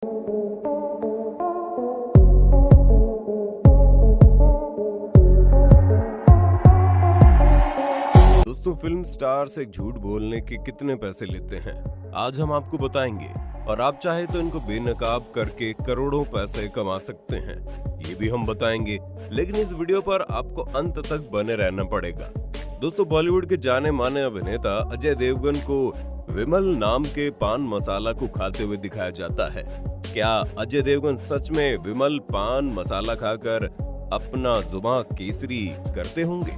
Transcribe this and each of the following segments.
दोस्तों, film stars एक झूठ बोलने के कितने पैसे लेते हैं आज हम आपको बताएंगे, और आप चाहे तो इनको बेनकाब करके करोड़ों पैसे कमा सकते हैं, ये भी हम बताएंगे। लेकिन इस वीडियो पर आपको अंत तक बने रहना पड़ेगा। दोस्तों, बॉलीवुड के जाने माने अभिनेता अजय देवगन को विमल नाम के पान मसाला को खाते हुए दिखाया जाता है। क्या अजय देवगन सच में विमल पान मसाला खाकर अपना जुबां केसरी करते होंगे?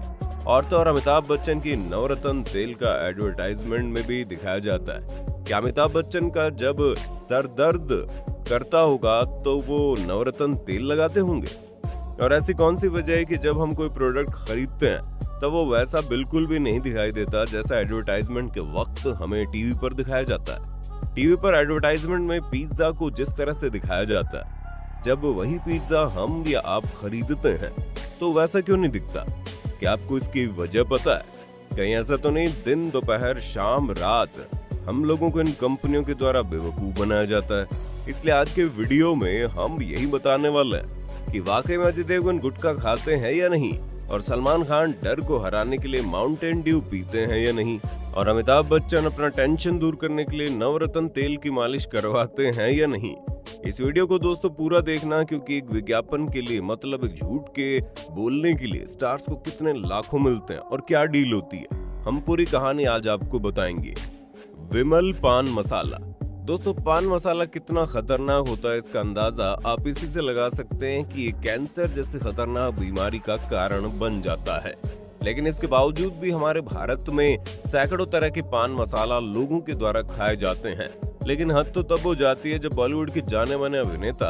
और तो और अमिताभ बच्चन की नवरत्न तेल का एडवर्टाइजमेंट में भी दिखाया जाता है। क्या अमिताभ बच्चन का जब सर दर्द करता होगा तो वो नवरत्न तेल लगाते होंगे? और ऐसी कौन सी वजह है कि जब हम कोई प्रोडक्ट खरीदते हैं तब वो वैसा बिल्कुल भी नहीं दिखाई देता जैसा एडवर्टाइजमेंट के वक्त हमें टीवी पर दिखाया जाता है। टीवी पर एडवर्टाइजमेंट में पिज्जा को जिस तरह से दिखाया जाता है, जब वही पिज्जा हम या आप खरीदते हैं तो वैसा क्यों नहीं दिखता? क्या आपको इसकी वजह पता है? कहीं ऐसा तो नहीं दिन दोपहर शाम रात हम लोगों को इन कंपनियों के द्वारा बेवकूफ बनाया जाता है? इसलिए आज के वीडियो में हम यही बताने वाले हैं कि वाकई में अजय देवगन गुटखा खाते हैं या नहीं, और सलमान खान डर को हराने के लिए माउंटेन ड्यू पीते हैं या नहीं, और अमिताभ बच्चन अपना टेंशन दूर करने के लिए नवरत्न तेल की मालिश करवाते हैं या नहीं। इस वीडियो को दोस्तों पूरा देखना, क्योंकि एक विज्ञापन के लिए मतलब एक झूठ के बोलने के लिए स्टार्स को कितने लाखों मिलते हैं और क्या डील होती है, हम पूरी कहानी आज आपको बताएंगे। विमल पान मसाला। दोस्तों, पान मसाला कितना खतरनाक होता है इसका अंदाजा आप इसी से लगा सकते हैं कि ये कैंसर जैसी खतरनाक बीमारी का कारण बन जाता है। लेकिन इसके बावजूद भी हमारे भारत में सैकड़ों तरह के पान मसाला लोगों के द्वारा खाए जाते हैं। लेकिन हद तो तब हो जाती है जब बॉलीवुड के जाने माने अभिनेता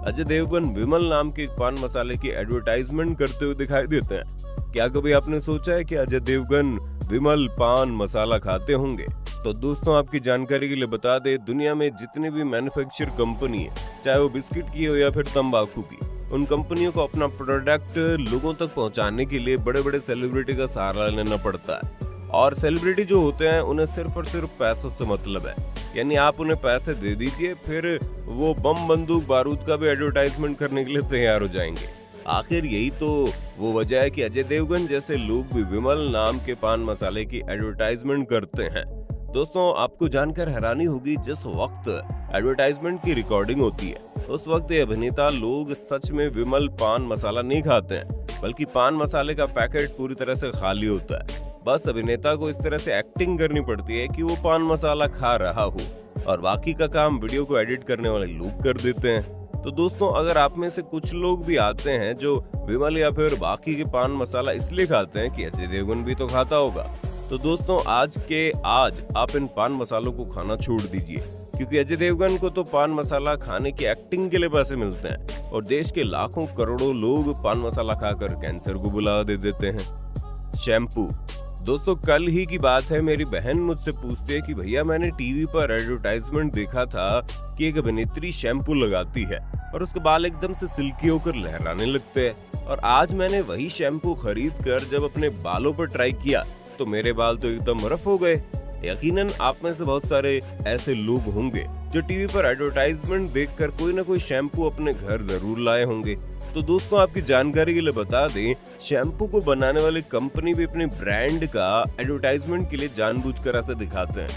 अजय देवगन विमल नाम के एक पान मसाले की एडवर्टाइजमेंट करते हुए दिखाई देते हैं। क्या कभी आपने सोचा है कि अजय देवगन विमल पान मसाला खाते होंगे? तो दोस्तों, आपकी जानकारी के लिए बता दे, दुनिया में जितनी भी मैन्युफैक्चर कंपनी है, चाहे वो बिस्किट की हो या फिर तंबाकू की, उन कंपनियों को अपना प्रोडक्ट लोगों तक पहुंचाने के लिए बड़े बड़े सेलिब्रिटी का सहारा लेना पड़ता है। और सेलिब्रिटी जो होते हैं उन्हें सिर्फ और सिर्फ पैसों से मतलब है, यानी आप उन्हें पैसे दे दीजिए, फिर वो बम बंदूक बारूद का भी एडवर्टाइजमेंट करने के लिए तैयार हो जाएंगे। आखिर यही तो वो वजह है कि अजय देवगन जैसे लोग भी विमल नाम के पान मसाले की एडवर्टाइजमेंट करते हैं। दोस्तों, आपको जानकर हैरानी होगी, जिस वक्त एडवर्टाइजमेंट की रिकॉर्डिंग होती है उस वक्त ये अभिनेता लोग सच में विमल पान मसाला नहीं खाते हैं, बल्कि पान मसाले का पैकेट पूरी तरह से खाली होता है। बस अभिनेता को इस तरह से एक्टिंग करनी पड़ती है कि वो पान मसाला खा रहा हो, और बाकी का काम वीडियो को एडिट करने वाले लोग कर देते हैं। तो दोस्तों, अगर आप में से कुछ लोग भी आते हैं जो विमल या फिर बाकी के पान मसाला इसलिए खाते हैं कि अजय देवगन भी तो खाता होगा, तो दोस्तों आज आप इन पान मसालों को खाना छोड़ दीजिए, क्योंकि अजय देवगन को तो पान मसाला खाने की एक्टिंग के लिए पैसे मिलते हैं, और देश के लाखों करोड़ों लोग पान मसाला खाकर कैंसर को बुला दे देते हैं। शैम्पू। दोस्तों, कल ही की बात है, मेरी बहन मुझसे पूछती है कि भैया मैंने टीवी पर एडवर्टाइजमेंट देखा था कि एक अभिनेत्री शैम्पू लगाती है और उसके बाल एकदम से सिल्की होकर लहराने लगते हैं, और आज मैंने वही शैम्पू खरीद कर जब अपने बालों पर ट्राई किया तो मेरे बाल तो एकदम रफ हो गए। यकीनन आप में से बहुत सारे ऐसे लोग होंगे जो टीवी पर एडवर्टाइजमेंट देखकर कोई ना कोई शैम्पू अपने घर जरूर लाए होंगे। तो दोस्तों, आपकी जानकारी के लिए बता दें, शैम्पू को बनाने वाली कंपनी भी अपने ब्रांड का एडवर्टाइजमेंट के लिए जानबूझकर ऐसे दिखाते हैं।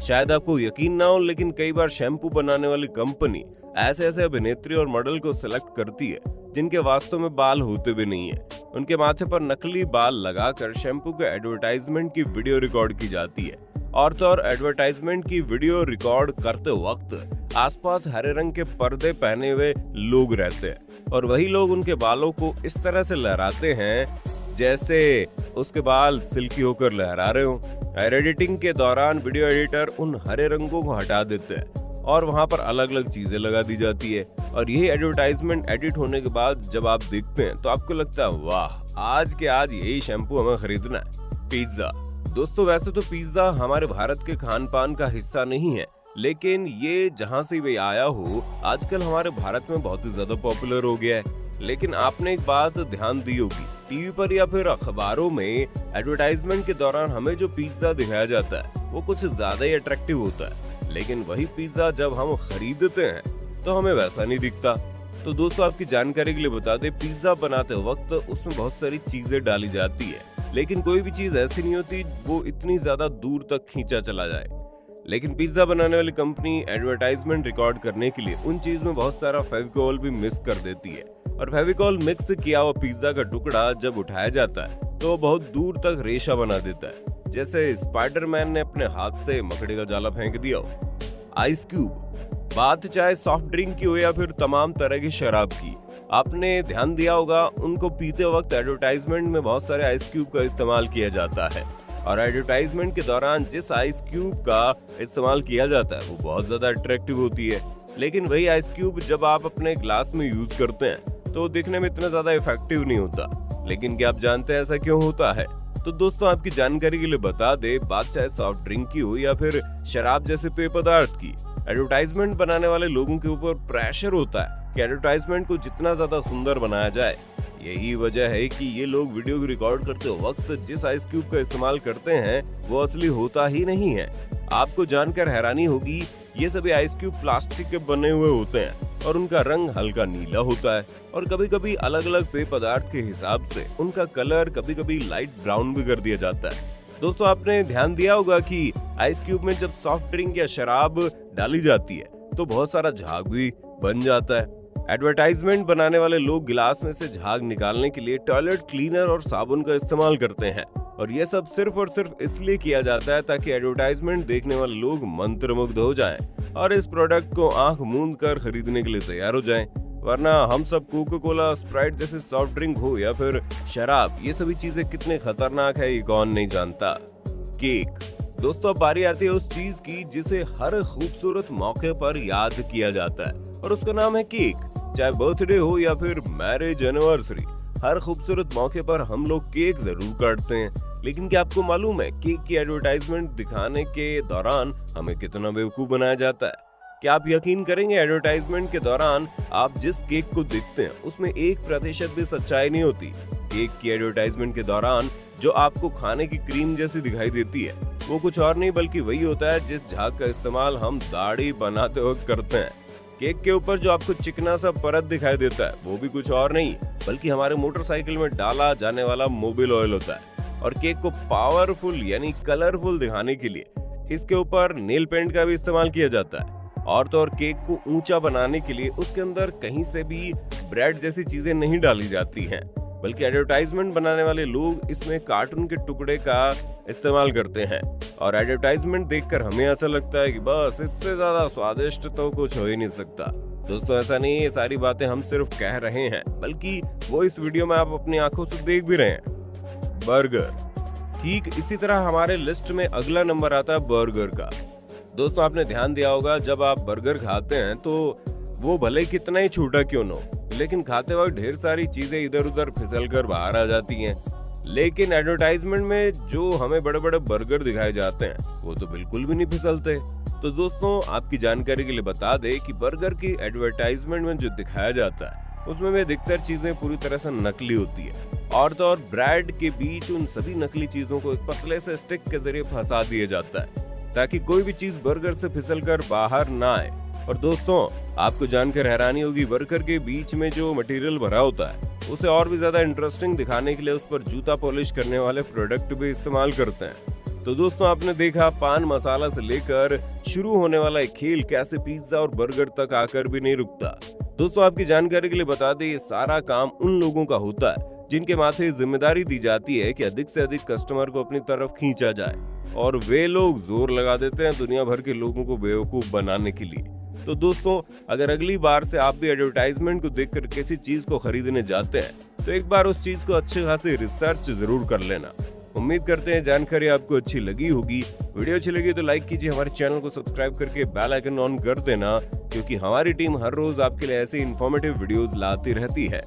शायद आपको यकीन ना हो, लेकिन कई बार शैम्पू बनाने वाली कंपनी ऐसे अभिनेत्री और मॉडल को सिलेक्ट करती है जिनके वास्तव में बाल होते भी नहीं है। उनके माथे पर नकली बाल लगाकर शैम्पू के एडवर्टाइजमेंट की वीडियो रिकॉर्ड की जाती है, और तो और एडवर्टाइजमेंट की वीडियो रिकॉर्ड करते वक्त आसपास हरे रंग के पर्दे पहने हुए लोग रहते हैं, और वही लोग उनके बालों को इस तरह से लहराते हैं जैसे उसके बाल सिल्की होकर लहरा रहे हो। एडिटिंग के दौरान वीडियो एडिटर उन हरे रंगों को हटा देते हैं और वहां पर अलग अलग चीजें लगा दी जाती है, और यही एडवर्टाइजमेंट एडिट होने के बाद जब आप देखते हैं तो आपको लगता है वाह, आज के आज यही शैम्पू हमें खरीदना है। पिज्जा। दोस्तों, वैसे तो पिज्जा हमारे भारत के खान पान का हिस्सा नहीं है, लेकिन ये जहां से भी आया हो आजकल हमारे भारत में बहुत ही ज्यादा पॉपुलर हो गया है। लेकिन आपने एक बात ध्यान दी होगी, टीवी पर या फिर अखबारों में एडवर्टाइजमेंट के दौरान हमें जो पिज्जा दिखाया जाता है वो कुछ ज्यादा ही अट्रैक्टिव होता है, लेकिन वही पिज्जा जब हम खरीदते हैं तो हमें वैसा नहीं दिखता। तो दोस्तों आपकी जानकारी के लिए बता दें, पिज्जा बनाते वक्त उसमें बहुत सारी चीजें डाली जाती है, लेकिन कोई भी चीज ऐसी नहीं होती वो इतनी ज्यादा दूर तक खींचा चला जाए। लेकिन पिज्जा बनाने वाली कंपनी एडवर्टाइजमेंट रिकॉर्ड करने के लिए उन चीज में बहुत सारा फेविकोल भी मिक्स कर देती है, और फेविकोल मिक्स किया हुआ पिज्जा का टुकड़ा जब उठाया जाता है तो बहुत दूर तक रेशा बना देता है, जैसे स्पाइडरमैन ने अपने हाथ से मकड़ी का जाला फेंक दिया हो। आइस क्यूब, बात चाहे सॉफ्ट ड्रिंक की हो या फिर तमाम तरह की शराब की, आपने ध्यान दिया होगा उनको पीते वक्त एडवर्टाइजमेंट में बहुत सारे आइस क्यूब का इस्तेमाल किया जाता है, और एडवर्टाइजमेंट के दौरान जिस आइस क्यूब का इस्तेमाल किया जाता है वो बहुत ज्यादा अट्रैक्टिव होती है। लेकिन वही आइस क्यूब जब आप अपने ग्लास में यूज करते हैं तो दिखने में इतना ज्यादा इफेक्टिव नहीं होता। लेकिन क्या आप जानते हैं ऐसा क्यों होता है? तो दोस्तों आपकी जानकारी के लिए बता दे, बात चाहे सॉफ्ट ड्रिंक की हो या फिर शराब जैसे पेय पदार्थ की, एडवर्टाइजमेंट बनाने वाले लोगों के ऊपर प्रेशर होता है कि एडवर्टाइजमेंट को जितना ज्यादा सुंदर बनाया जाए। यही वजह है कि ये लोग वीडियो रिकॉर्ड करते वक्त जिस आइस क्यूब का इस्तेमाल करते हैं वो असली होता ही नहीं है। आपको जानकर हैरानी होगी, ये सभी आइस क्यूब प्लास्टिक के बने हुए होते हैं और उनका रंग हल्का नीला होता है, और कभी कभी अलग अलग पेय पदार्थ के हिसाब से उनका कलर कभी कभी लाइट ब्राउन भी कर दिया जाता है। दोस्तों आपने ध्यान दिया होगा कि आइस क्यूब में जब सॉफ्ट ड्रिंक या शराब डाली जाती है तो बहुत सारा झाग भी बन जाता है। एडवर्टाइजमेंट बनाने वाले लोग गिलास में से झाग निकालने के लिए टॉयलेट क्लीनर और साबुन का इस्तेमाल करते हैं, और ये सब सिर्फ और सिर्फ इसलिए किया जाता है ताकि एडवर्टाइजमेंट देखने वाले लोग मंत्रमुग्ध हो जाएं और इस प्रोडक्ट को आंख मूंद कर खरीदने के लिए तैयार हो जाएं। वरना हम सब कोका कोला, स्प्राइट जैसे सॉफ्ट ड्रिंक हो या फिर शराब, ये सभी चीजें कितने खतरनाक है ये कौन नहीं जानता। केक, दोस्तों अब बारी आती है उस चीज की जिसे हर खूबसूरत मौके पर याद किया जाता है, और उसका नाम है केक। चाहे बर्थडे हो या फिर मैरिज एनिवर्सरी, हर खूबसूरत मौके पर हम लोग केक जरूर काटते हैं। लेकिन क्या आपको मालूम है केक की एडवर्टाइजमेंट दिखाने के दौरान हमें कितना बेवकूफ बनाया जाता है? क्या आप यकीन करेंगे, एडवर्टाइजमेंट के दौरान आप जिस केक को देखते हैं उसमें 1% भी सच्चाई नहीं होती। केक की एडवर्टाइजमेंट के दौरान जो आपको खाने की क्रीम जैसी दिखाई देती है वो कुछ और नहीं बल्कि वही होता है जिस झाग का इस्तेमाल हम दाढ़ी बनाते वक्त करते हैं। केक के ऊपर जो आपको चिकना सा परत दिखाई देता है वो भी कुछ और नहीं बल्कि हमारे मोटरसाइकिल में डाला जाने वाला मोबिल ऑयल होता है, और केक को पावरफुल यानी कलरफुल दिखाने के लिए इसके ऊपर नेल पेंट का भी इस्तेमाल किया जाता है। और तो और केक को ऊंचा बनाने के लिए उसके अंदर कहीं से भी ब्रेड जैसी चीजें नहीं डाली जाती हैं, बल्कि एडवर्टाइजमेंट बनाने वाले लोग इसमें कार्टून के टुकड़े का इस्तेमाल करते हैं, और एडवर्टाइजमेंट देखकर हमें ऐसा लगता है कि बस इससे ज्यादा स्वादिष्ट तो कुछ हो ही नहीं सकता। दोस्तों ऐसा नहीं, ये सारी बातें हम सिर्फ कह रहे हैं बल्कि वो इस वीडियो में आप अपनी आंखों से देख भी रहे हैं। बर्गर, ठीक इसी तरह हमारे लिस्ट में अगला नंबर आता है बर्गर का। दोस्तों आपने ध्यान दिया होगा जब आप बर्गर खाते हैं तो वो भले कितना ही छोटा क्यों न हो, लेकिन खाते वक्त ढेर सारी चीजें इधर उधर फिसल कर बाहर आ जाती हैं। लेकिन एडवर्टाइजमेंट में जो हमें बड़े बड़े बर्गर दिखाए जाते हैं वो तो बिल्कुल भी नहीं फिसलते। तो दोस्तों आपकी जानकारी के लिए बता दें कि बर्गर की एडवर्टाइजमेंट में जो दिखाया जाता है उसमें भी अधिकतर चीजें पूरी तरह से नकली होती है, और तो और ब्रेड के बीच उन सभी नकली चीजों को एक पतले से स्टिक के जरिए फंसा दिया जाता है ताकि कोई भी चीज बर्गर से फिसलकर बाहर ना आए। और दोस्तों आपको जानकर हैरानी होगी, बर्गर के बीच में जो मटेरियल भरा होता है उसे और भी ज्यादा इंटरेस्टिंग दिखाने के लिए उस पर जूता पॉलिश करने वाले प्रोडक्ट भी इस्तेमाल करते हैं। तो दोस्तों आपने देखा पान मसाला से लेकर शुरू होने वाला एक खेल कैसे पिज्जा और बर्गर तक आकर भी नहीं रुकता। दोस्तों आपकी जानकारी के लिए बता दें, ये सारा काम उन लोगों का होता है जिनके माथे जिम्मेदारी दी जाती है कि अधिक से अधिक कस्टमर को अपनी तरफ खींचा जाए, और वे लोग जोर लगा देते हैं दुनिया भर के लोगों को बेवकूफ बनाने के लिए। तो दोस्तों अगर अगली बार से आप भी एडवर्टाइजमेंट को देखकर किसी चीज को खरीदने जाते हैं तो एक बार उस चीज को अच्छे खासे रिसर्च जरूर कर लेना। उम्मीद करते हैं जानकारी आपको अच्छी लगी होगी। वीडियो अच्छी लगी तो लाइक कीजिए, हमारे चैनल को सब्सक्राइब करके बेल आइकन ऑन कर देना, क्योंकि हमारी टीम हर रोज आपके लिए ऐसे इन्फॉर्मेटिव वीडियोस लाती रहती है।